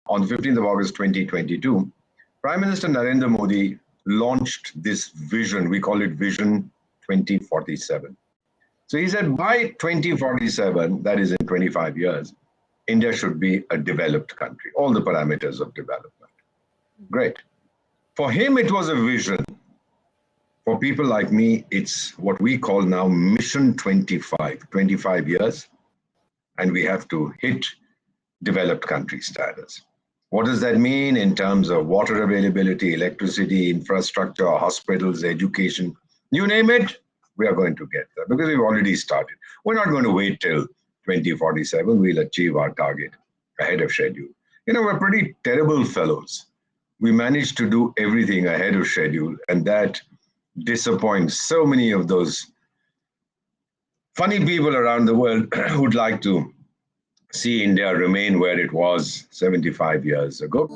On the 15th of August 2022, Prime Minister Narendra Modi launched this vision. We call it Vision 2047. So he said by 2047, that is in 25 years, India should be a developed country, all the parameters of development. Great. For him, it was a vision. For people like me, it's what we call now Mission 25, 25 years, and we have to hit developed country status. What does that mean in terms of water availability, electricity, infrastructure, hospitals, education, you name it, we are going to get there because we've already started. We're not going to wait till 2047. We'll achieve our target ahead of schedule. You know, we're pretty terrible fellows. We managed to do everything ahead of schedule, and that disappoints so many of those funny people around the world who'd like to see India remain where it was 75 years ago.